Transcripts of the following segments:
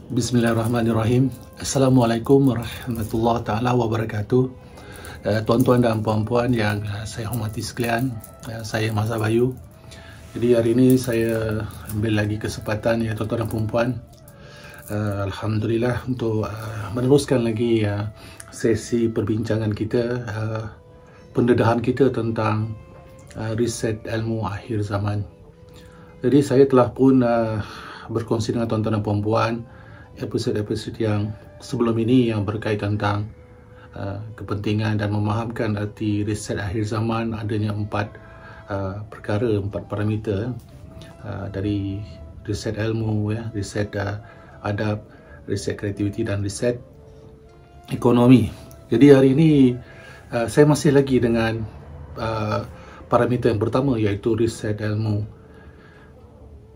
Bismillahirrahmanirrahim. Assalamualaikum warahmatullahi taala wabarakatuh. Tuan-tuan dan puan-puan yang saya hormati sekalian, saya Mas Bayu. Jadi hari ini saya ambil lagi kesempatan ya tuan-tuan dan puan-puan, alhamdulillah untuk meneruskan lagi sesi perbincangan kita, pendedahan kita tentang riset ilmu akhir zaman. Jadi saya telah pun berkongsi dengan tuan-tuan dan puan-puan episod-episod yang sebelum ini yang berkaitan tentang kepentingan dan memahamkan arti riset akhir zaman. Adanya 4 perkara, 4 parameter dari riset ilmu, riset adab, riset kreativiti dan riset ekonomi. Jadi hari ini saya masih lagi dengan parameter yang pertama, iaitu riset ilmu.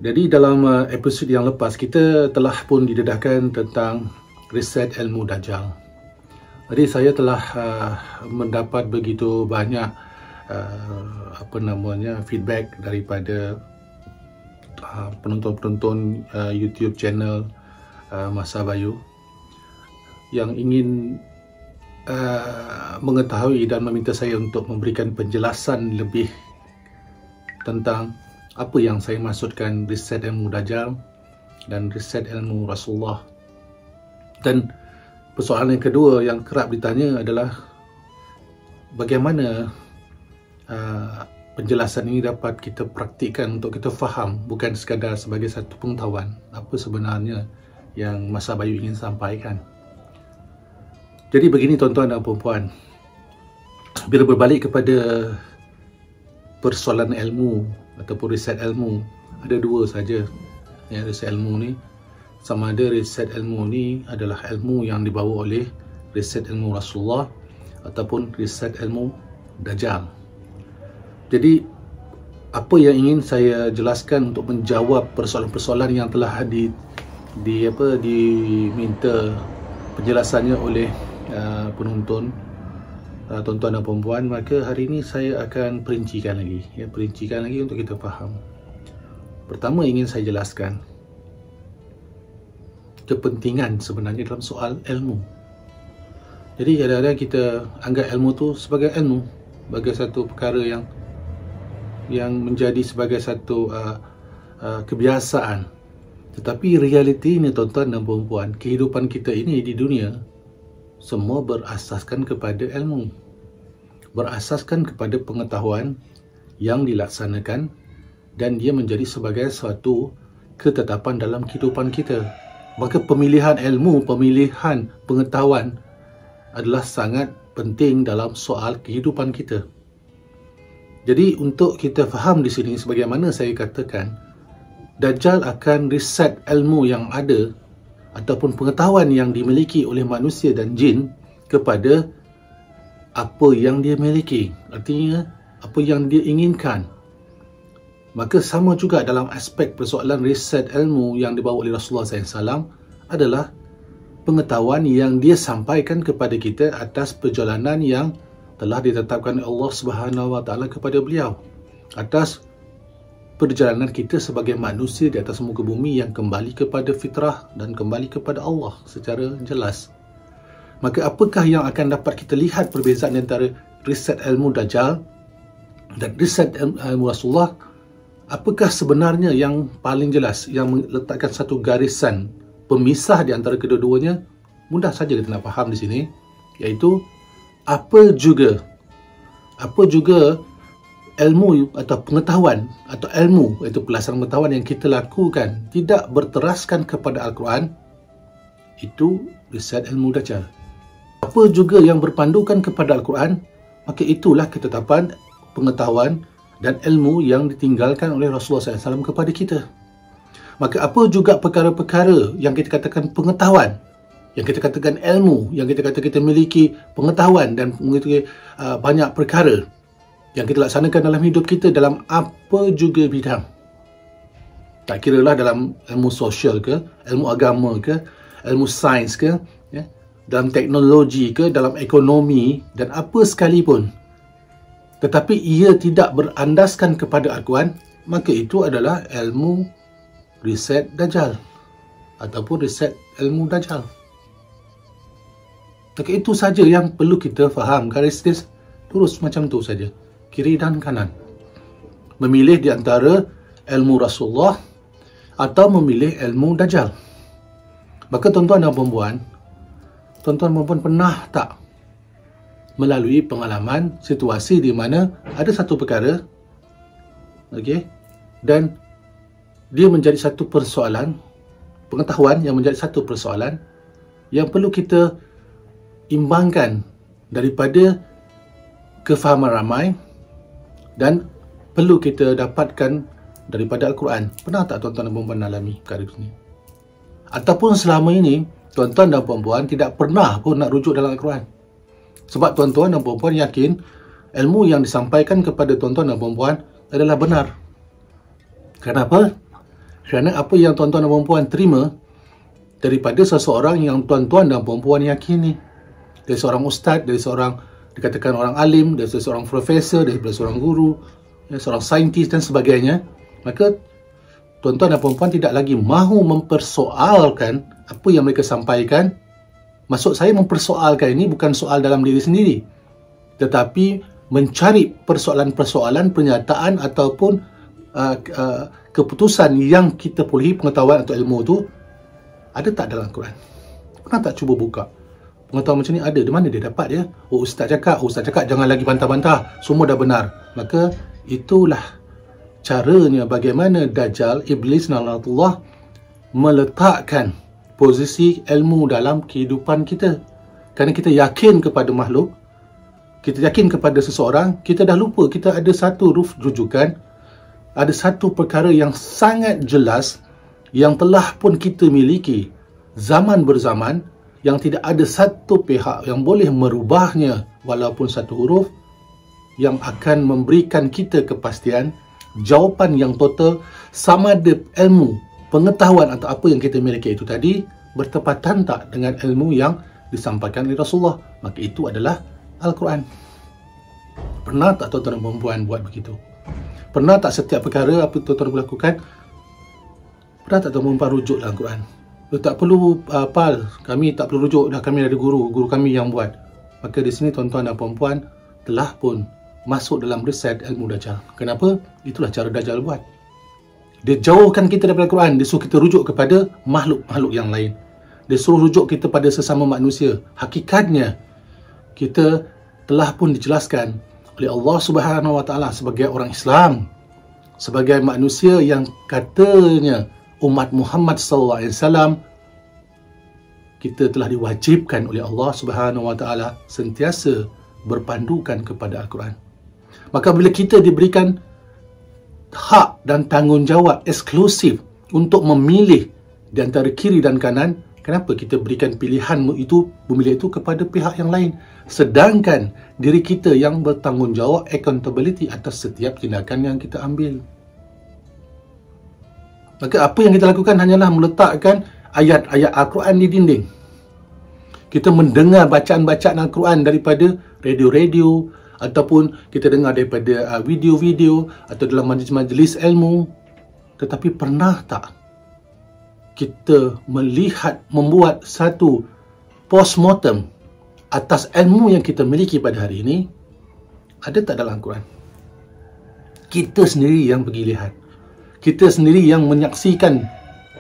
Jadi dalam episod yang lepas kita telah pun didedahkan tentang riset ilmu Dajjal. Jadi saya telah mendapat begitu banyak feedback daripada penonton-penonton YouTube channel Mas Bayu yang ingin mengetahui dan meminta saya untuk memberikan penjelasan lebih tentang apa yang saya maksudkan riset ilmu Dajjal dan riset ilmu Rasulullah. Dan persoalan yang kedua yang kerap ditanya adalah bagaimana penjelasan ini dapat kita praktikkan untuk kita faham, bukan sekadar sebagai satu pengetahuan apa sebenarnya yang Mas Bayu ingin sampaikan. Jadi begini tuan-tuan dan puan-puan, bila berbalik kepada persoalan ilmu ataupun riset ilmu, ada dua saja ya riset ilmu ni. Sama ada riset ilmu ni adalah ilmu yang dibawa oleh riset ilmu Rasulullah ataupun riset ilmu Dajjal. Jadi apa yang ingin saya jelaskan untuk menjawab persoalan-persoalan yang telah diminta penjelasannya oleh penonton, tuan-tuan dan puan-puan, maka hari ini saya akan perincikan lagi untuk kita faham. Pertama ingin saya jelaskan kepentingan sebenarnya dalam soal ilmu. Jadi kadang-kadang kita anggap ilmu tu sebagai ilmu, sebagai satu perkara yang menjadi sebagai satu kebiasaan. Tetapi realiti ini tuan-tuan dan puan-puan, kehidupan kita ini di dunia semua berasaskan kepada ilmu, berasaskan kepada pengetahuan yang dilaksanakan, dan dia menjadi sebagai suatu ketetapan dalam kehidupan kita. Maka pemilihan ilmu, pemilihan pengetahuan adalah sangat penting dalam soal kehidupan kita. Jadi untuk kita faham di sini, sebagaimana saya katakan, Dajjal akan riset ilmu yang ada ataupun pengetahuan yang dimiliki oleh manusia dan jin kepada apa yang dia miliki, artinya apa yang dia inginkan. Maka sama juga dalam aspek persoalan riset ilmu yang dibawa oleh Rasulullah SAW adalah pengetahuan yang dia sampaikan kepada kita atas perjalanan yang telah ditetapkan Allah Subhanahu Wa Taala kepada beliau, atas perjalanan kita sebagai manusia di atas muka bumi yang kembali kepada fitrah dan kembali kepada Allah secara jelas. Maka apakah yang akan dapat kita lihat perbezaan antara riset ilmu Dajjal dan riset ilmu Rasulullah? Apakah sebenarnya yang paling jelas, yang meletakkan satu garisan pemisah di antara kedua-duanya? Mudah saja kita nak faham di sini, iaitu apa juga ilmu atau pengetahuan atau ilmu, iaitu pelaksanaan pengetahuan yang kita lakukan tidak berteraskan kepada Al-Quran, itu riset ilmu Dajjal. Apa juga yang berpandukan kepada Al-Quran, maka itulah ketetapan pengetahuan dan ilmu yang ditinggalkan oleh Rasulullah SAW kepada kita. Maka apa juga perkara-perkara yang kita katakan pengetahuan, yang kita katakan ilmu, yang kita katakan kita miliki pengetahuan dan memiliki banyak perkara yang kita laksanakan dalam hidup kita dalam apa juga bidang. Tak kiralah dalam ilmu sosial ke, ilmu agama ke, ilmu sains ke, dalam teknologi ke, dalam ekonomi dan apa sekalipun. Tetapi ia tidak berandaskan kepada Al-Quran, maka itu adalah ilmu riset Dajjal. ataupun riset ilmu Dajjal. Maka itu saja yang perlu kita faham, garis lurus macam tu saja, kiri dan kanan. Memilih di antara ilmu Rasulullah atau memilih ilmu Dajjal. Maka tuan-tuan dan puan-puan pernah tak melalui pengalaman situasi di mana ada satu perkara, okey, dan dia menjadi satu persoalan, pengetahuan yang menjadi satu persoalan yang perlu kita imbangkan daripada kefahaman ramai dan perlu kita dapatkan daripada Al-Quran. Pernah tak tuan-tuan dan puan-puan alami perkara ini? Ataupun selama ini tuan-tuan dan puan-puan tidak pernah pun nak rujuk dalam Al-Quran? Sebab tuan-tuan dan puan-puan yakin ilmu yang disampaikan kepada tuan-tuan dan puan-puan adalah benar. Kenapa? Kerana apa yang tuan-tuan dan puan-puan terima daripada seseorang yang tuan-tuan dan puan-puan yakini. Dari seorang ustaz, dari seorang dikatakan orang alim, dari seorang profesor, dari seorang guru, dari seorang saintis dan sebagainya. Maka tuan-tuan dan puan-puan tidak lagi mahu mempersoalkan apa yang mereka sampaikan. Maksud saya mempersoalkan ini bukan soal dalam diri sendiri, tetapi mencari persoalan-persoalan, pernyataan ataupun keputusan yang kita perolehi pengetahuan atau ilmu itu ada tak dalam Al-Quran? Pernah tak cuba buka? Pengetahuan macam ni ada, di mana dia dapat dia? Ustaz cakap jangan lagi bantah-bantah, semua dah benar. Maka itulah caranya bagaimana Dajjal, Iblis, Na'natullah meletakkan posisi ilmu dalam kehidupan kita. Kerana kita yakin kepada makhluk, kita yakin kepada seseorang, kita dah lupa kita ada satu rujukan, ada satu perkara yang sangat jelas yang telah pun kita miliki zaman berzaman, yang tidak ada satu pihak yang boleh merubahnya walaupun satu huruf, yang akan memberikan kita kepastian, jawapan yang total sama ada ilmu, pengetahuan atau apa yang kita miliki itu tadi bertepatan tak dengan ilmu yang disampaikan oleh Rasulullah. Maka itu adalah Al-Quran. Pernah tak tuan-tuan dan puan-puan buat begitu? Pernah tak setiap perkara apa tuan-tuan lakukan, pernah tak tuan-tuan puan rujuk dalam Al-Quran? Tak perlu pal, kami tak perlu rujuk, dah kami ada guru kami yang buat. Maka di sini tuan-tuan dan puan-puan telah pun masuk dalam riset ilmu Dajjal. Kenapa? Itulah cara Dajjal buat. Dia jauhkan kita daripada Al-Quran, dia suruh kita rujuk kepada makhluk-makhluk yang lain. Dia suruh rujuk kita pada sesama manusia. Hakikatnya, kita telah pun dijelaskan oleh Allah Subhanahu Wa Taala sebagai orang Islam, sebagai manusia yang katanya umat Muhammad sallallahu alaihi wasallam, kita telah diwajibkan oleh Allah Subhanahu Wa Taala sentiasa berpandukan kepada Al-Quran. Maka bila kita diberikan hak dan tanggungjawab eksklusif untuk memilih di antara kiri dan kanan, kenapa kita berikan pilihan itu, memilih itu kepada pihak yang lain, sedangkan diri kita yang bertanggungjawab, accountability atas setiap tindakan yang kita ambil. Maka apa yang kita lakukan hanyalah meletakkan ayat-ayat Al-Quran di dinding. Kita mendengar bacaan-bacaan Al-Quran daripada radio-radio, ataupun kita dengar daripada video-video atau dalam majlis-majlis ilmu. Tetapi pernah tak kita melihat, membuat satu postmortem atas ilmu yang kita miliki pada hari ini? Ada tak dalam Al-Quran? Kita sendiri yang pergi lihat, kita sendiri yang menyaksikan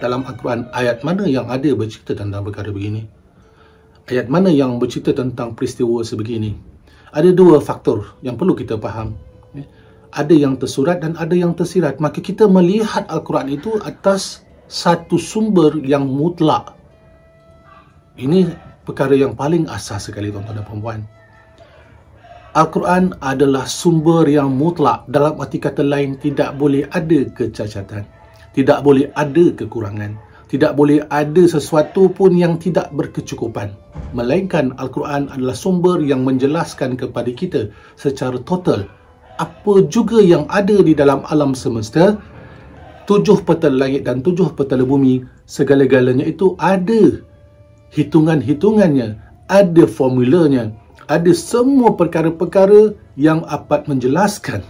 dalam Al-Quran ayat mana yang ada bercerita tentang perkara begini, ayat mana yang bercerita tentang peristiwa sebegini. Ada dua faktor yang perlu kita faham. Ada yang tersurat dan ada yang tersirat. Maka kita melihat Al-Quran itu atas satu sumber yang mutlak. Ini perkara yang paling asas sekali tuan-tuan dan puan-puan. Al-Quran adalah sumber yang mutlak. Dalam arti kata lain, tidak boleh ada kecacatan, tidak boleh ada kekurangan, tidak boleh ada sesuatu pun yang tidak berkecukupan. Melainkan Al-Quran adalah sumber yang menjelaskan kepada kita secara total apa juga yang ada di dalam alam semesta, 7 petala langit dan 7 petala bumi, segala-galanya itu ada hitungan-hitungannya, ada formulanya, ada semua perkara-perkara yang dapat menjelaskan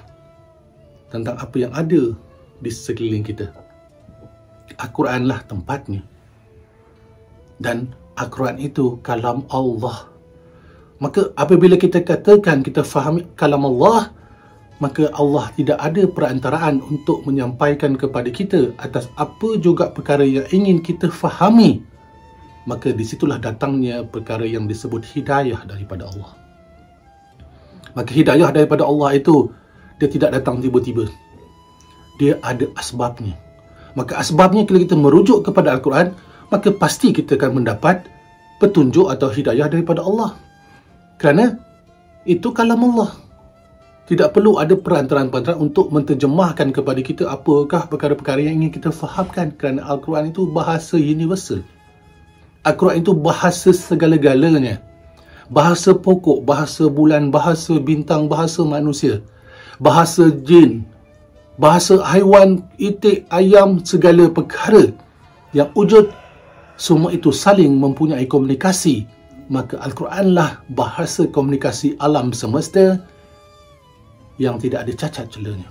tentang apa yang ada di sekeliling kita. Al-Quranlah tempatnya. Dan Al-Quran itu kalam Allah. Maka apabila kita katakan kita fahami kalam Allah, maka Allah tidak ada perantaraan untuk menyampaikan kepada kita atas apa juga perkara yang ingin kita fahami. Maka disitulah datangnya perkara yang disebut hidayah daripada Allah. Maka hidayah daripada Allah itu, dia tidak datang tiba-tiba. Dia ada asbabnya. Maka asbabnya bila kita merujuk kepada Al-Quran, maka pasti kita akan mendapat petunjuk atau hidayah daripada Allah. Kerana itu kalam Allah. Tidak perlu ada perantaraan-perantaraan untuk menterjemahkan kepada kita apakah perkara-perkara yang ingin kita fahamkan. Kerana Al-Quran itu bahasa universal. Al-Quran itu bahasa segala-galanya. Bahasa pokok, bahasa bulan, bahasa bintang, bahasa manusia, bahasa jin, bahasa haiwan, itik, ayam, segala perkara yang wujud, semua itu saling mempunyai komunikasi. Maka Al-Quranlah bahasa komunikasi alam semesta yang tidak ada cacat celanya.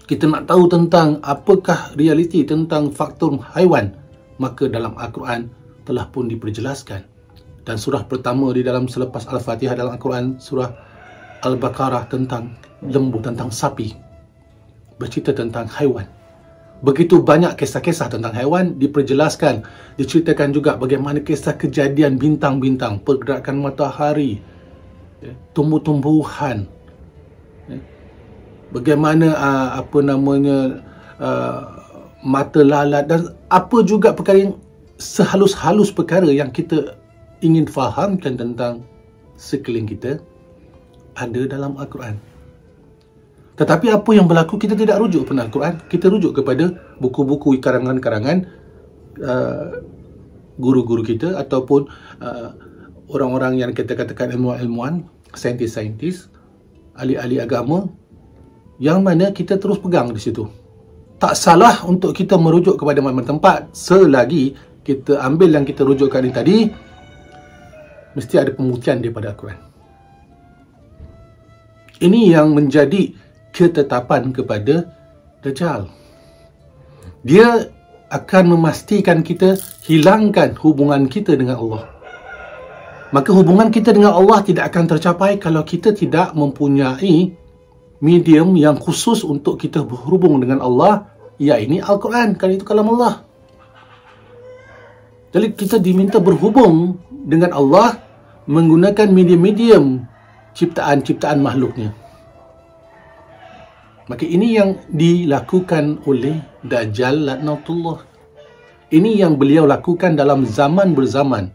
Kita nak tahu tentang apakah realiti tentang faktor haiwan, maka dalam Al-Quran telah pun diperjelaskan. Dan surah pertama di dalam selepas Al-Fatihah dalam Al-Quran, surah Al-Baqarah tentang lembu, tentang sapi, bercerita tentang haiwan. Begitu banyak kisah-kisah tentang haiwan diperjelaskan. Diceritakan juga bagaimana kisah kejadian bintang-bintang, pergerakan matahari, tumbuh-tumbuhan, bagaimana mata lalat, dan apa juga perkara yang sehalus-halus perkara yang kita ingin fahamkan tentang sekeliling kita ada dalam Al-Quran. Tetapi apa yang berlaku, kita tidak rujuk kepada Al-Quran, kita rujuk kepada buku-buku karangan-karangan guru-guru kita ataupun orang-orang yang kita katakan ilmuwan-ilmuwan, saintis-saintis, ahli-ahli agama, yang mana kita terus pegang di situ. Tak salah untuk kita merujuk kepada mana-mana tempat selagi kita ambil yang kita rujukkan ini tadi, mesti ada pembuktian daripada Al-Quran. Ini yang menjadi ketetapan kepada Dajjal. Dia akan memastikan kita hilangkan hubungan kita dengan Allah. Maka hubungan kita dengan Allah tidak akan tercapai kalau kita tidak mempunyai medium yang khusus untuk kita berhubung dengan Allah, iaitu Al-Quran. Kerana itu kalam Allah. Jadi kita diminta berhubung dengan Allah menggunakan medium-medium ciptaan-ciptaan makhluknya. Maka ini yang dilakukan oleh Dajjal laknatullah. Ini yang beliau lakukan dalam zaman berzaman.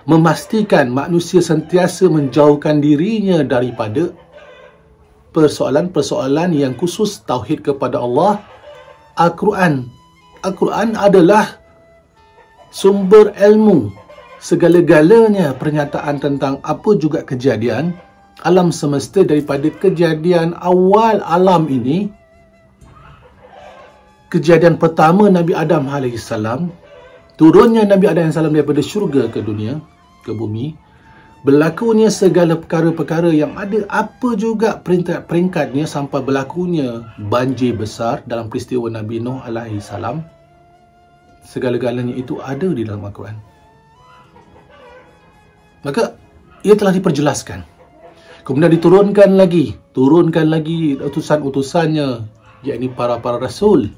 Memastikan manusia sentiasa menjauhkan dirinya daripada persoalan-persoalan yang khusus tauhid kepada Allah. Al-Quran. Al-Quran adalah sumber ilmu. Segala-galanya pernyataan tentang apa juga kejadian alam semesta, daripada kejadian awal alam ini, kejadian pertama Nabi Adam AS, turunnya Nabi Adam AS daripada syurga ke dunia, ke bumi, berlakunya segala perkara-perkara yang ada, apa juga peringkat-peringkatnya sampai berlakunya banjir besar dalam peristiwa Nabi Nuh AS. Segala-galanya itu ada di dalam Al-Quran. Maka ia telah diperjelaskan. Kemudian turunkan lagi utusan-utusannya, yakni para rasul,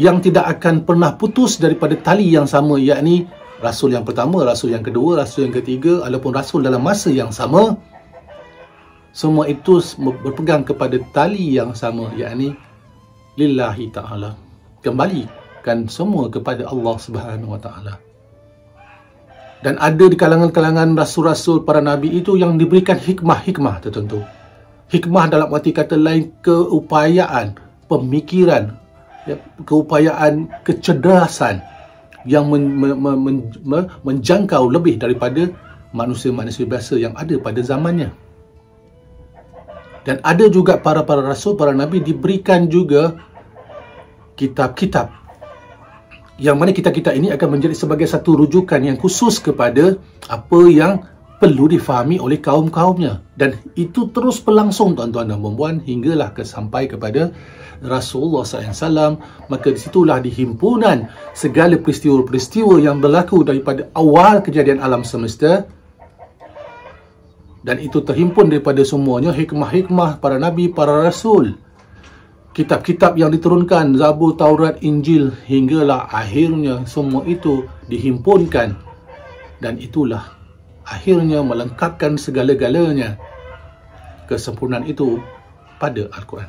yang tidak akan pernah putus daripada tali yang sama, yakni rasul yang pertama, rasul yang kedua, rasul yang ketiga, ataupun rasul dalam masa yang sama. Semua itu berpegang kepada tali yang sama, yakni lillahi ta'ala. Kembalikan semua kepada Allah Subhanahu Wa Ta'ala. Dan ada di kalangan-kalangan rasul-rasul para nabi itu yang diberikan hikmah-hikmah tertentu. Hikmah dalam arti kata lain, keupayaan, pemikiran, keupayaan, kecerdasan yang menjangkau lebih daripada manusia-manusia biasa yang ada pada zamannya. Dan ada juga para rasul, para nabi diberikan juga kitab-kitab, yang mana kitab-kitab ini akan menjadi sebagai satu rujukan yang khusus kepada apa yang perlu difahami oleh kaum-kaumnya, dan itu terus berlangsung tuan-tuan dan puan-puan hinggalah sampai kepada Rasulullah SAW. Maka disitulah dihimpunan segala peristiwa-peristiwa yang berlaku daripada awal kejadian alam semesta, dan itu terhimpun daripada semuanya hikmah-hikmah para nabi, para rasul, kitab-kitab yang diturunkan, Zabur, Taurat, Injil, hinggalah akhirnya semua itu dihimpunkan, dan itulah akhirnya melengkapkan segala-galanya, kesempurnaan itu pada Al-Quran.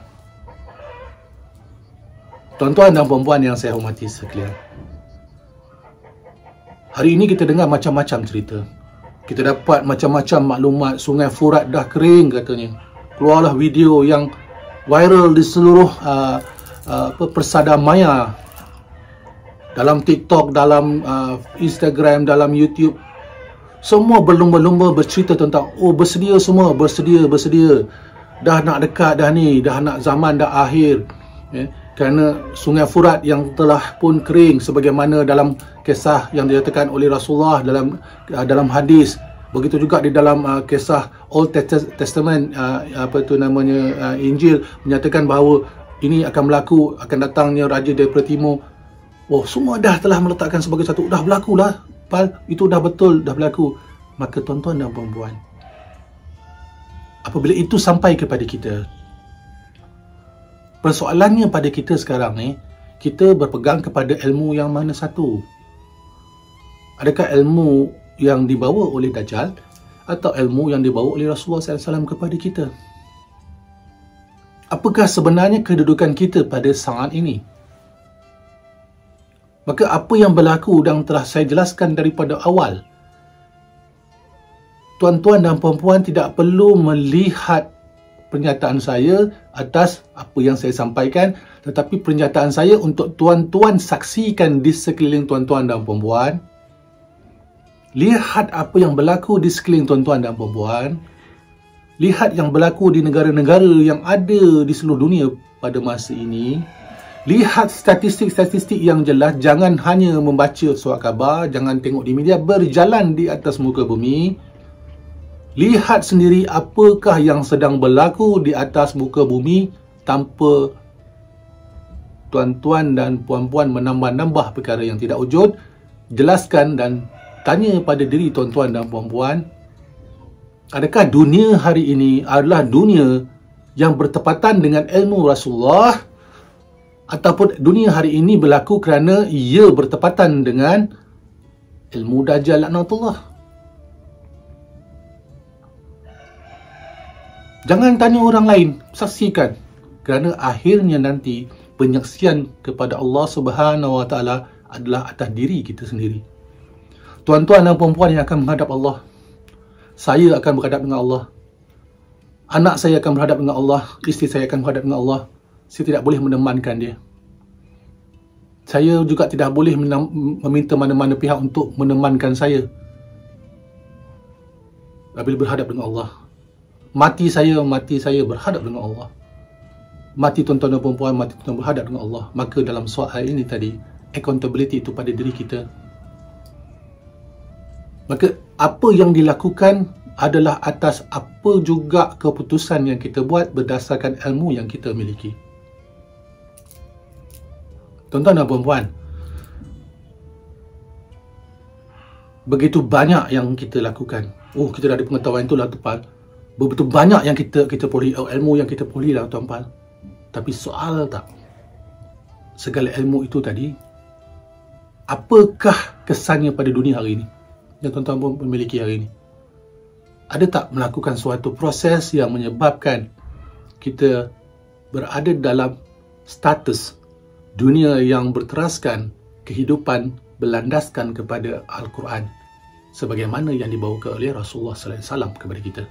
Tuan-tuan dan puan-puan yang saya hormati sekalian, hari ini kita dengar macam-macam cerita. Kita dapat macam-macam maklumat. Sungai Furat dah kering katanya. Keluarlah video yang viral di seluruh persada maya, dalam TikTok, dalam Instagram, dalam YouTube. Semua berlumba-lumba bercerita tentang, oh bersedia semua, bersedia. Dah nak dekat dah ni, dah nak zaman dah akhir. Kerana Sungai Furat yang telah pun kering, sebagaimana dalam kisah yang dinyatakan oleh Rasulullah dalam hadis. Begitu juga di dalam kisah Old Testament, Injil, menyatakan bahawa ini akan berlaku, akan datangnya Raja daripada Timur. Oh, semua dah telah meletakkan sebagai satu, dah berlaku lah. Itu dah betul, dah berlaku. Maka tuan-tuan dan puan-puan, apabila itu sampai kepada kita, persoalannya pada kita sekarang ni, kita berpegang kepada ilmu yang mana satu? Adakah ilmu yang dibawa oleh Dajjal atau ilmu yang dibawa oleh Rasulullah SAW kepada kita? Apakah sebenarnya kedudukan kita pada saat ini? Maka apa yang berlaku dan telah saya jelaskan daripada awal, tuan-tuan dan puan-puan tidak perlu melihat pernyataan saya atas apa yang saya sampaikan, tetapi pernyataan saya untuk tuan-tuan saksikan di sekeliling tuan-tuan dan puan-puan. Lihat apa yang berlaku di sekeliling tuan-tuan dan puan-puan. Lihat yang berlaku di negara-negara yang ada di seluruh dunia pada masa ini. Lihat statistik-statistik yang jelas. Jangan hanya membaca surat khabar, jangan tengok di media, berjalan di atas muka bumi. Lihat sendiri apakah yang sedang berlaku di atas muka bumi tanpa tuan-tuan dan puan-puan menambah-nambah perkara yang tidak wujud. Jelaskan dan tanya pada diri tuan-tuan dan puan-puan, adakah dunia hari ini adalah dunia yang bertepatan dengan ilmu Rasulullah, ataupun dunia hari ini berlaku kerana ia bertepatan dengan ilmu Dajjal laknatullah? Jangan tanya orang lain, saksikan. Kerana akhirnya nanti penyaksian kepada Allah Subhanahu Wa Taala adalah atas diri kita sendiri. Tuan-tuan dan puan-puan yang akan menghadap Allah, saya akan berhadap dengan Allah, anak saya akan berhadap dengan Allah, isteri saya akan berhadap dengan Allah. Saya tidak boleh menemankan dia. Saya juga tidak boleh meminta mana-mana pihak untuk menemankan saya apabila berhadap dengan Allah. Mati saya berhadap dengan Allah. Mati tuan-tuan dan puan-puan, mati tuan-tuan berhadap dengan Allah. Maka dalam soal ini tadi, accountability itu pada diri kita. Maka apa yang dilakukan adalah atas apa juga keputusan yang kita buat berdasarkan ilmu yang kita miliki. Tuan-tuan dan puan-puan, begitu banyak yang kita lakukan. Oh, kita dah ada pengetahuan itulah tuan. Begitu banyak yang kita peroleh, ilmu yang kita peroleh lah tuan-puan. Tapi soal tak, segala ilmu itu tadi, apakah kesannya pada dunia hari ini yang tuan-tuan pun memiliki hari ini? Ada tak melakukan suatu proses yang menyebabkan kita berada dalam status dunia yang berteraskan kehidupan berlandaskan kepada Al-Quran sebagaimana yang dibawakan oleh Rasulullah SAW kepada kita?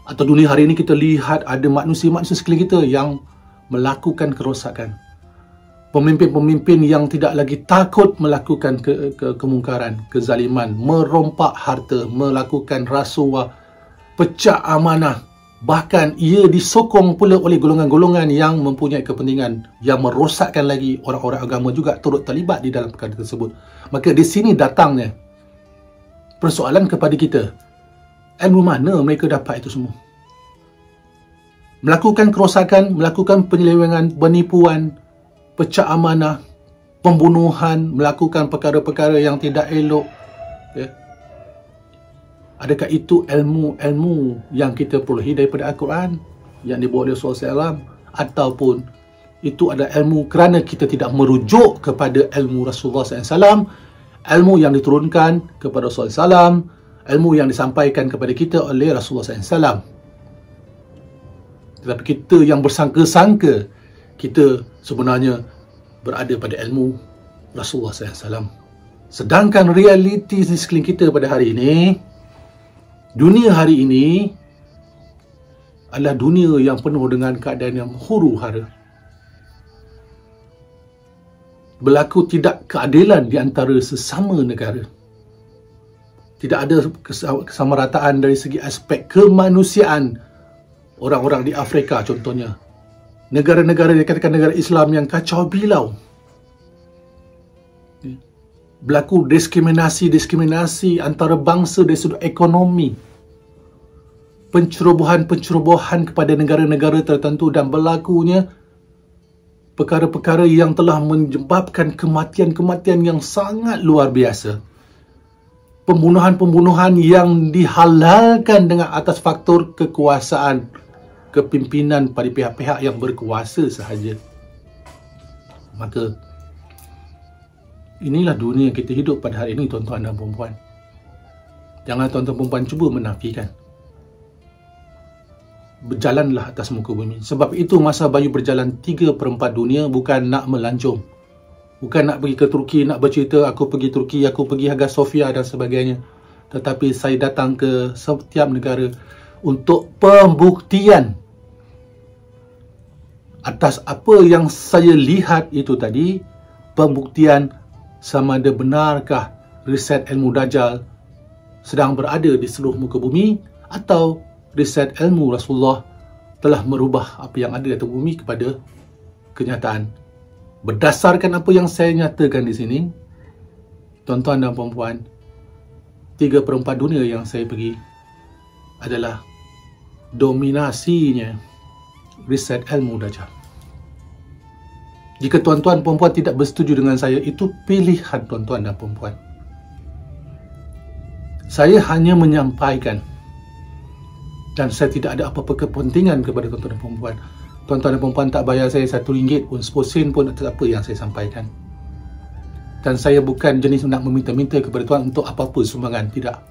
Atau dunia hari ini kita lihat ada manusia-manusia sekeliling kita yang melakukan kerosakan, pemimpin-pemimpin yang tidak lagi takut melakukan kemungkaran, kezaliman, merompak harta, melakukan rasuah, pecah amanah. Bahkan ia disokong pula oleh golongan-golongan yang mempunyai kepentingan yang merosakkan lagi orang-orang agama juga turut terlibat di dalam perkara tersebut. Maka di sini datangnya Persoalan kepada kita, ilmu mana mereka dapat itu semua? Melakukan kerosakan, melakukan penyelewengan, penipuan, pecah amanah, pembunuhan, melakukan perkara-perkara yang tidak elok. Ya. Adakah itu ilmu yang kita perolehi daripada Al-Quran yang dibawa oleh Rasulullah SAW, ataupun itu adalah ilmu kerana kita tidak merujuk kepada ilmu Rasulullah SAW, ilmu yang diturunkan kepada Rasulullah SAW, ilmu yang disampaikan kepada kita oleh Rasulullah SAW. Tetapi kita yang bersangka-sangka kita sebenarnya berada pada ilmu Rasulullah SAW. Sedangkan realiti di sekeliling kita pada hari ini, dunia hari ini adalah dunia yang penuh dengan keadaan yang huru-hara. Berlaku tidak keadilan di antara sesama negara. Tidak ada kesamarataan dari segi aspek kemanusiaan. Orang-orang di Afrika contohnya, negara-negara dikatakan negara Islam yang kacau bilau, berlaku diskriminasi antara bangsa dari sudut ekonomi, pencerobohan kepada negara-negara tertentu, dan berlakunya perkara-perkara yang telah menyebabkan kematian-kematian yang sangat luar biasa. Pembunuhan-pembunuhan yang dihalalkan dengan atas faktor kekuasaan, kepimpinan pada pihak-pihak yang berkuasa sahaja. Maka inilah dunia yang kita hidup pada hari ini, tuan-tuan dan puan-puan. Jangan tuan-tuan puan-puan cuba menafikan. Berjalanlah atas muka bumi. Sebab itu masa Bayu berjalan 3/4 dunia bukan nak melancong. Bukan nak pergi ke Turki, nak bercerita aku pergi Turki, aku pergi Hagia Sophia dan sebagainya. Tetapi saya datang ke setiap negara untuk pembuktian atas apa yang saya lihat itu tadi, pembuktian sama ada benarkah riset ilmu Dajjal sedang berada di seluruh muka bumi, atau riset ilmu Rasulullah telah merubah apa yang ada di atas bumi kepada kenyataan. Berdasarkan apa yang saya nyatakan di sini, tuan-tuan dan puan-puan, 3/4 dunia yang saya pergi adalah dominasinya riset ilmu Dajjal. Jika tuan-tuan puan-puan tidak bersetuju dengan saya, itu pilihan tuan-tuan dan puan-puan. Saya hanya menyampaikan, dan saya tidak ada apa-apa kepentingan kepada tuan-tuan dan puan-puan. Tuan-tuan dan puan-puan tak bayar saya RM1 pun, RM10 pun atas apa yang saya sampaikan. Dan saya bukan jenis nak meminta-minta kepada tuan untuk apa-apa sumbangan, tidak.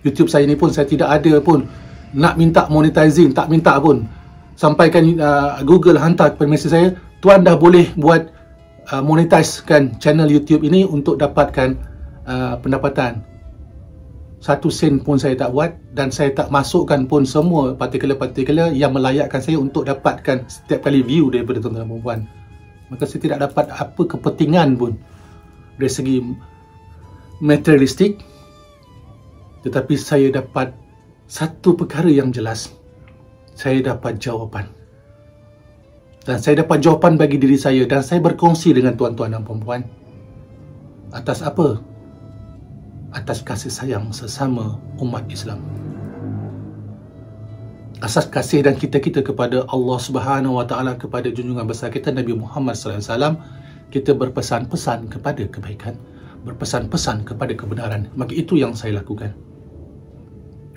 YouTube saya ni pun saya tidak ada pun nak minta monetizing, tak minta pun. Sampaikan Google hantar kepada mesej saya, tuan dah boleh buat monetizekan channel YouTube ini untuk dapatkan pendapatan. 1 sen pun saya tak buat, dan saya tak masukkan pun semua partikular-partikular yang melayakkan saya untuk dapatkan setiap kali view daripada tuan-tuan dan puan-puan. Maka saya tidak dapat apa kepentingan pun dari segi materialistik. Tetapi saya dapat satu perkara yang jelas. Saya dapat jawapan. Dan saya dapat jawapan bagi diri saya, dan saya berkongsi dengan tuan-tuan dan puan-puan. Atas apa? Atas kasih sayang sesama umat Islam. Asas kasih dan kita kepada Allah Subhanahu Wa Taala, kepada junjungan besar kita Nabi Muhammad SAW, kita berpesan-pesan kepada kebaikan, berpesan-pesan kepada kebenaran. Maka itu yang saya lakukan.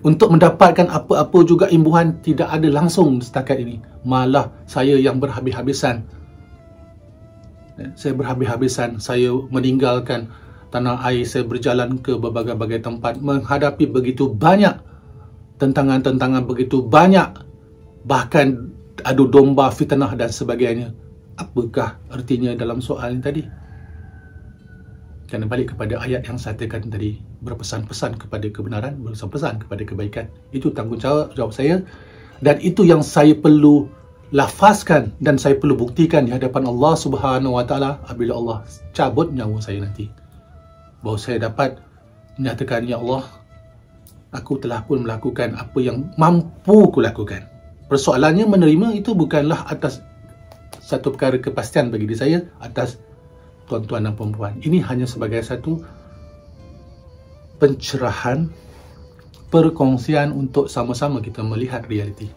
Untuk mendapatkan apa-apa juga imbuhan tidak ada langsung setakat ini. Malah saya yang berhabis-habisan. Saya berhabis-habisan, saya meninggalkan tanah air, saya berjalan ke berbagai-bagai tempat, menghadapi begitu banyak tentangan-tentangan, begitu banyak, bahkan adu domba, fitnah dan sebagainya. Apakah artinya dalam soal ini tadi? Kena balik kepada ayat yang saya katakan tadi, berpesan-pesan kepada kebenaran, berpesan-pesan kepada kebaikan. Itu tanggungjawab saya, dan itu yang saya perlu lafazkan dan saya perlu buktikan di hadapan Allah Subhanahu Wa Taala apabila Allah cabut nyawa saya nanti. Bahawa saya dapat menyatakan, ya Allah, aku telah pun melakukan apa yang mampu aku lakukan. Persoalannya menerima itu bukanlah atas satu perkara kepastian bagi diri saya, atas tuan-tuan dan puan-puan. Ini hanya sebagai satu pencerahan, perkongsian untuk sama-sama kita melihat realiti.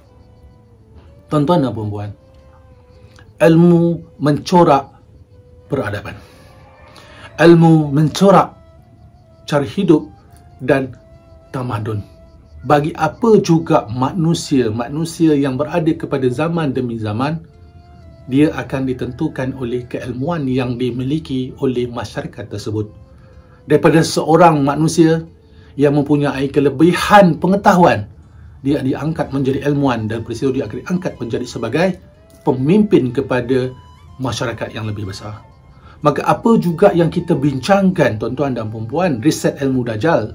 Tuan-tuan dan puan-puan, ilmu mencorak peradaban. Ilmu mencorak cara hidup dan tamadun. Bagi apa juga manusia yang berada kepada zaman demi zaman, dia akan ditentukan oleh keilmuan yang dimiliki oleh masyarakat tersebut. Daripada seorang manusia yang mempunyai kelebihan pengetahuan, dia diangkat menjadi ilmuwan, dan peristiwa dia akan diangkat menjadi sebagai pemimpin kepada masyarakat yang lebih besar. Maka apa juga yang kita bincangkan, tuan-tuan dan puan-puan, riset ilmu Dajjal,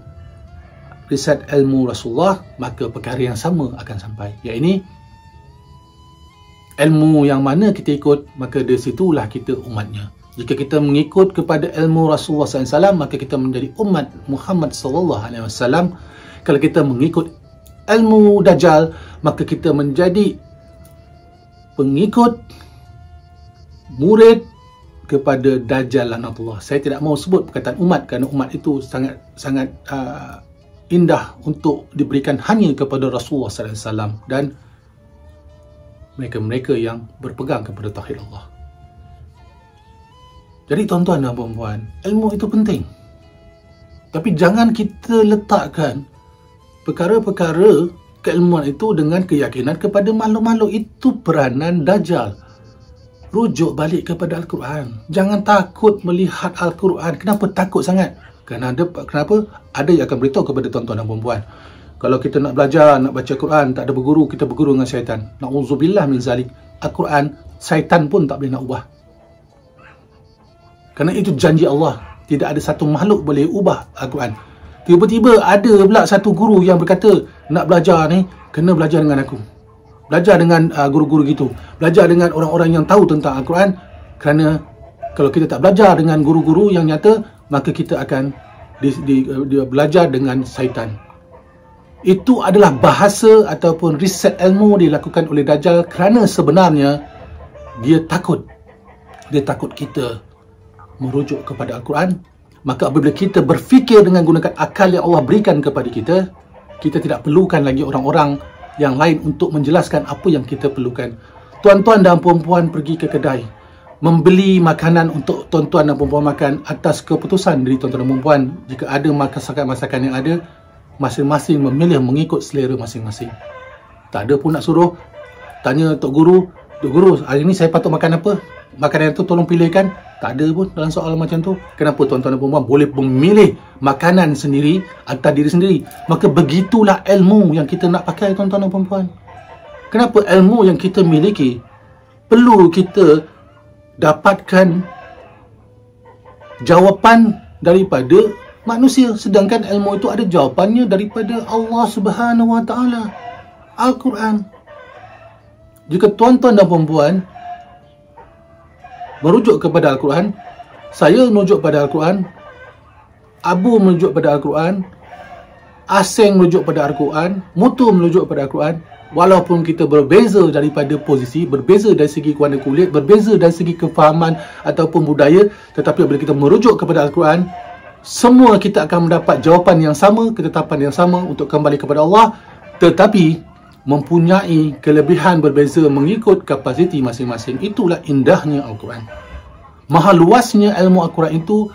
riset ilmu Rasulullah, maka perkara yang sama akan sampai. Iaitu ilmu yang mana kita ikut, maka dari situlah kita umatnya. Jika kita mengikut kepada ilmu Rasulullah SAW, maka kita menjadi umat Muhammad SAW. Kalau kita mengikut ilmu Dajjal, maka kita menjadi pengikut, murid kepada Dajjal laknatullah. Saya tidak mau sebut perkataan umat kerana umat itu sangat indah untuk diberikan hanya kepada Rasulullah SAW dan mereka-mereka yang berpegang kepada tauhid Allah. Jadi tuan-tuan dan puan-puan, ilmu itu penting. Tapi jangan kita letakkan perkara-perkara keilmuan itu dengan keyakinan kepada makhluk-makhluk. Itu peranan Dajjal. Rujuk balik kepada Al-Quran. Jangan takut melihat Al-Quran. Kenapa takut sangat? Kenapa? Ada yang akan beritahu kepada tuan-tuan dan puan-puan, kalau kita nak belajar, nak baca Quran, tak ada berguru, kita berguru dengan syaitan. Na'udzubillah min zalik. Al-Quran, syaitan pun tak boleh nak ubah. Kerana itu janji Allah. Tidak ada satu makhluk boleh ubah Al-Quran. Tiba-tiba ada pula satu guru yang berkata, nak belajar ni, kena belajar dengan aku. Belajar dengan guru-guru gitu. Belajar dengan orang-orang yang tahu tentang Al-Quran. Kerana kalau kita tak belajar dengan guru-guru yang nyata, maka kita akan belajar dengan syaitan. Itu adalah bahasa ataupun riset ilmu dilakukan oleh Dajjal kerana sebenarnya dia takut. Dia takut kita merujuk kepada Al-Quran. Maka apabila kita berfikir dengan gunakan akal yang Allah berikan kepada kita, kita tidak perlukan lagi orang-orang yang lain untuk menjelaskan apa yang kita perlukan. Tuan-tuan dan puan-puan pergi ke kedai, membeli makanan untuk tuan-tuan dan puan-puan makan atas keputusan dari tuan-tuan dan puan-puan. Jika ada masakan-masakan yang ada, masing-masing memilih mengikut selera masing-masing. Tak ada pun nak suruh tanya Tok Guru, Tok Guru, hari ni saya patut makan apa? Makanan tu tolong pilihkan. Tak ada pun dalam soal macam tu. Kenapa tuan-tuan dan puan-puan boleh memilih makanan sendiri atas diri sendiri? Maka begitulah ilmu yang kita nak pakai, tuan-tuan dan puan-puan. Kenapa ilmu yang kita miliki perlu kita dapatkan jawapan daripada manusia, sedangkan ilmu itu ada jawapannya daripada Allah Subhanahu Wa Taala, Al-Quran. Jika tuan-tuan dan puan-puan merujuk kepada Al-Quran, saya merujuk pada Al-Quran, Abu merujuk pada Al-Quran, Aseng merujuk pada Al-Quran, Mutu merujuk pada Al-Quran, walaupun kita berbeza daripada posisi, berbeza dari segi warna kulit, berbeza dari segi kefahaman ataupun budaya, tetapi bila kita merujuk kepada Al-Quran, semua kita akan mendapat jawapan yang sama, ketetapan yang sama untuk kembali kepada Allah, tetapi mempunyai kelebihan berbeza mengikut kapasiti masing-masing. Itulah indahnya Al-Quran. Maha luasnya ilmu Al-Quran itu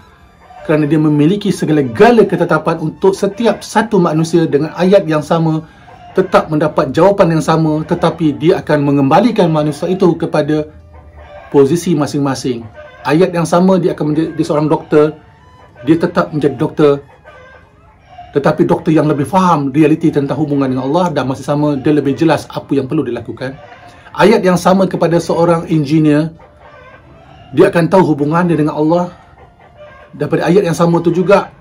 kerana dia memiliki segala-gala ketetapan untuk setiap satu manusia dengan ayat yang sama, tetap mendapat jawapan yang sama, tetapi dia akan mengembalikan manusia itu kepada posisi masing-masing. Ayat yang sama, dia akan menjadi seorang doktor, dia tetap menjadi doktor, tetapi doktor yang lebih faham realiti tentang hubungan dengan Allah, dan masih sama dia lebih jelas apa yang perlu dilakukan. Ayat yang sama kepada seorang engineer, dia akan tahu hubungan dia dengan Allah. Daripada ayat yang sama tu juga,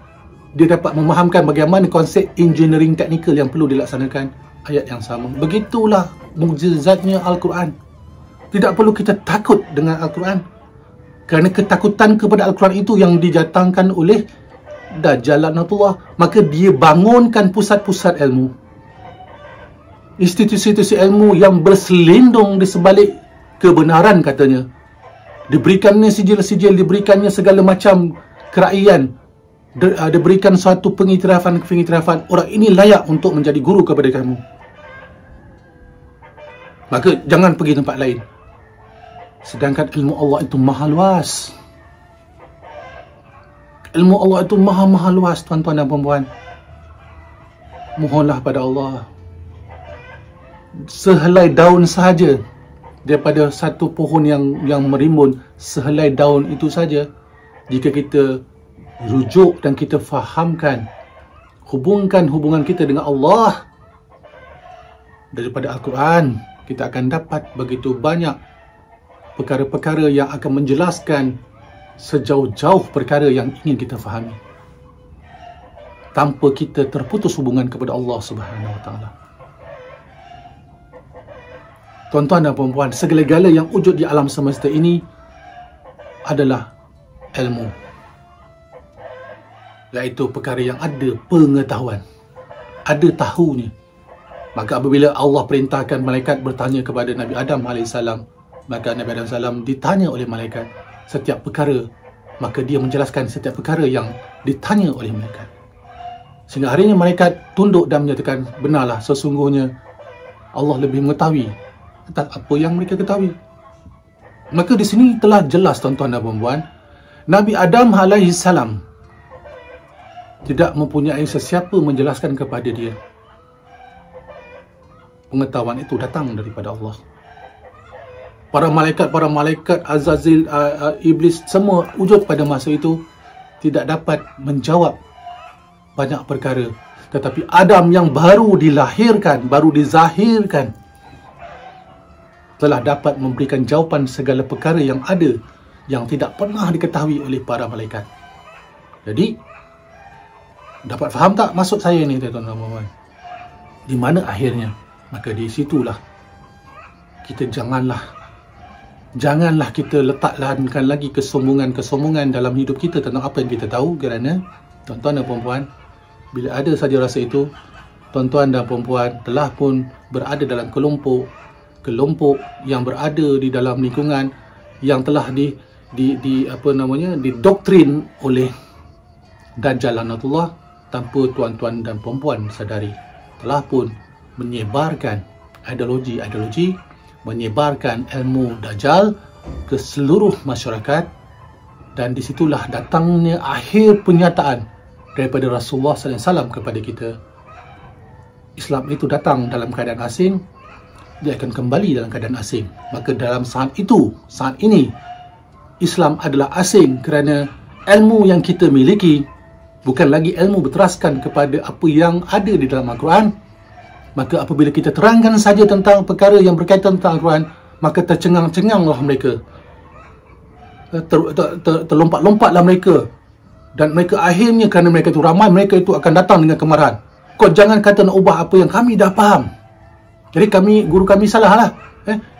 dia dapat memahamkan bagaimana konsep engineering teknikal yang perlu dilaksanakan. Ayat yang sama. Begitulah mukjizatnya Al-Quran. Tidak perlu kita takut dengan Al-Quran, kerana ketakutan kepada Al-Quran itu yang dijatangkan oleh Dajjal laknatullah. Maka dia bangunkan pusat-pusat ilmu, institusi-institusi ilmu yang berselindung di sebalik kebenaran katanya. Diberikannya sijil-sijil, diberikannya segala macam keraian, diberikan suatu pengiktirafan orang ini layak untuk menjadi guru kepada kamu, maka jangan pergi tempat lain. Sedangkan ilmu Allah itu maha luas. Ilmu Allah itu maha luas, tuan-tuan dan puan-puan. Mohonlah pada Allah. Sehelai daun sahaja daripada satu pohon yang merimbun, sehelai daun itu saja, jika kita rujuk dan kita fahamkan, hubungkan hubungan kita dengan Allah daripada Al-Quran, kita akan dapat begitu banyak perkara-perkara yang akan menjelaskan sejauh-jauh perkara yang ingin kita fahami, tanpa kita terputus hubungan kepada Allah Subhanahu Wa Taala. Tuan-tuan dan puan-puan, segala-gala yang wujud di alam semesta ini adalah ilmu, iaitu perkara yang ada pengetahuan, ada tahunya. Maka apabila Allah perintahkan malaikat bertanya kepada Nabi Adam AS, maka Nabi Adam AS ditanya oleh malaikat setiap perkara, maka dia menjelaskan setiap perkara yang ditanya oleh malaikat. Sehingga akhirnya malaikat tunduk dan menyatakan, benarlah, sesungguhnya Allah lebih mengetahui atas apa yang mereka ketahui. Maka di sini telah jelas, tuan-tuan dan puan-puan, Nabi Adam AS tidak mempunyai sesiapa menjelaskan kepada dia. Pengetahuan itu datang daripada Allah. Para malaikat Azazil, Iblis, semua wujud pada masa itu tidak dapat menjawab banyak perkara. Tetapi Adam yang baru dilahirkan, baru dizahirkan, telah dapat memberikan jawapan segala perkara yang ada, yang tidak pernah diketahui oleh para malaikat. Jadi, dapat faham tak maksud saya ni, tuan-tuan dan puan-puan? Di mana akhirnya? Maka di situlah kita janganlah kita letakkan lagi kesombongan dalam hidup kita tentang apa yang kita tahu, kerana tuan-tuan dan puan-puan, bila ada saja rasa itu, tuan-tuan dan puan-puan telah pun berada dalam kelompok yang berada di dalam lingkungan yang telah didoktrin oleh Dajjal laknatullah, tanpa tuan-tuan dan puan-puan sadari, telah pun menyebarkan ideologi, menyebarkan ilmu Dajjal ke seluruh masyarakat. Dan disitulah datangnya akhir penyataan daripada Rasulullah SAW kepada kita. Islam itu datang dalam keadaan asing, dia akan kembali dalam keadaan asing. Maka dalam saat ini, Islam adalah asing kerana ilmu yang kita miliki bukan lagi ilmu berteraskan kepada apa yang ada di dalam Al-Quran. Maka apabila kita terangkan saja tentang perkara yang berkaitan tentang Al-Quran, maka tercengang-cenganglah mereka, terlompat-lompatlah mereka, dan mereka akhirnya, kerana mereka itu ramai, mereka itu akan datang dengan kemarahan. Kau jangan kata nak ubah apa yang kami dah faham. Jadi guru kami salah lah.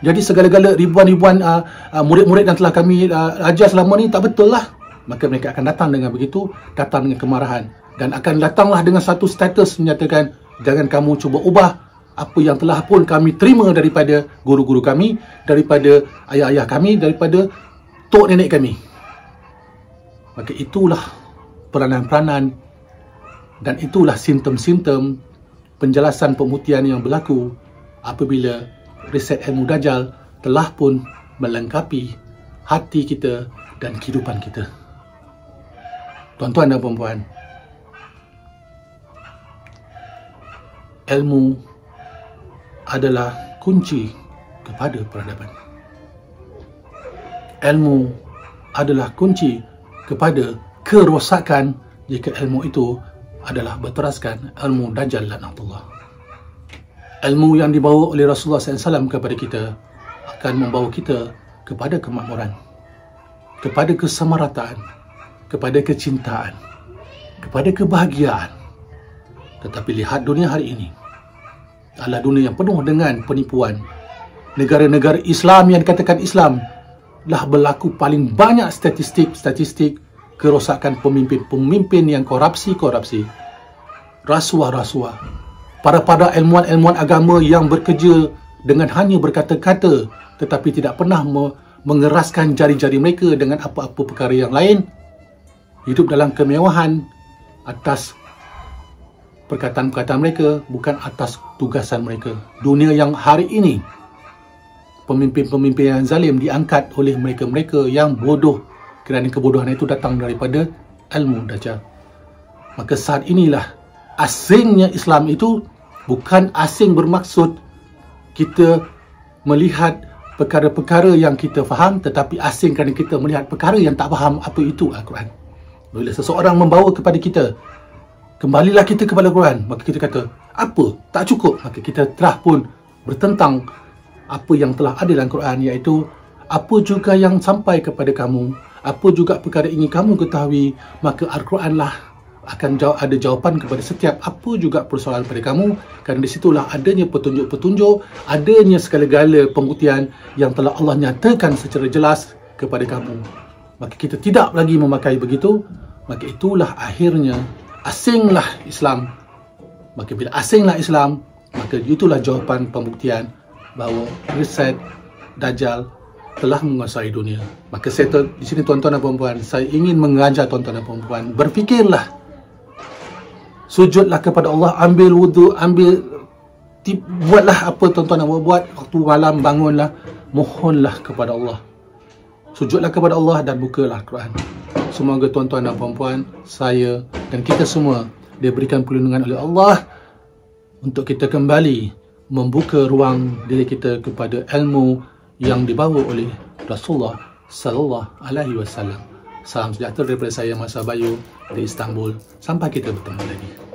Jadi segala-gala ribuan-ribuan murid-murid yang telah kami ajar selama ni tak betul lah. Maka mereka akan datang dengan begitu, datang dengan kemarahan, dan akan datanglah dengan satu status menyatakan, jangan kamu cuba ubah apa yang telah pun kami terima daripada guru-guru kami, daripada ayah-ayah kami, daripada tok nenek kami. Maka itulah peranan-peranan dan itulah simptom-simptom penjelasan pemutihan yang berlaku apabila riset ilmu Dajjal telah pun melengkapi hati kita dan kehidupan kita. Tuan-tuan dan puan-puan, ilmu adalah kunci kepada peradaban. Ilmu adalah kunci kepada kerosakan jika ilmu itu adalah berteraskan ilmu Dajjal laknatullah. Ilmu yang dibawa oleh Rasulullah SAW kepada kita akan membawa kita kepada kemakmuran, kepada kesamarataan, kepada kecintaan, kepada kebahagiaan. Tetapi lihat dunia hari ini adalah dunia yang penuh dengan penipuan. Negara-negara Islam yang dikatakan Islam telah berlaku paling banyak statistik kerosakan pemimpin yang korupsi, rasuah, para ilmuwan agama yang bekerja dengan hanya berkata-kata tetapi tidak pernah mengeraskan jari-jari mereka dengan apa-apa perkara yang lain, hidup dalam kemewahan, atas perkataan-perkataan mereka, bukan atas tugasan mereka. Dunia yang hari ini, pemimpin-pemimpin yang zalim diangkat oleh mereka-mereka yang bodoh, kerana kebodohan itu datang daripada ilmu dajjal. Maka saat inilah asingnya Islam itu bukan asing bermaksud kita melihat perkara-perkara yang kita faham, tetapi asing kerana kita melihat perkara yang tak faham apa itu Al-Quran. Bila seseorang membawa kepada kita, kembalilah kita kepada Al-Quran, maka kita kata, apa? Tak cukup. Maka kita telah pun bertentang apa yang telah ada dalam Quran, iaitu apa juga yang sampai kepada kamu, apa juga perkara ingin kamu ketahui, maka Al-Quran lah akan ada jawapan kepada setiap apa juga persoalan pada kamu, kerana di situlah adanya petunjuk-petunjuk, adanya segala-gala pembuktian yang telah Allah nyatakan secara jelas kepada kamu. Maka kita tidak lagi memakai begitu, maka itulah akhirnya asinglah Islam. Maka bila asinglah Islam, maka itulah jawapan pembuktian bahawa riset Dajjal telah menguasai dunia. Maka saya di sini tuan-tuan dan puan-puan, saya ingin mengajar tuan-tuan dan puan-puan, berfikirlah, sujudlah kepada Allah, ambil wudu, buatlah apa tuan-tuan nak buat, waktu malam bangunlah, mohonlah kepada Allah, sujudlah kepada Allah dan bukalah Quran. Semoga tuan-tuan dan puan-puan, saya dan kita semua diberikan perlindungan oleh Allah untuk kita kembali membuka ruang diri kita kepada ilmu yang dibawa oleh Rasulullah sallallahu alaihi wasallam. Salam sejahtera daripada saya, Masa Bayu, di Istanbul. Sampai kita bertemu lagi.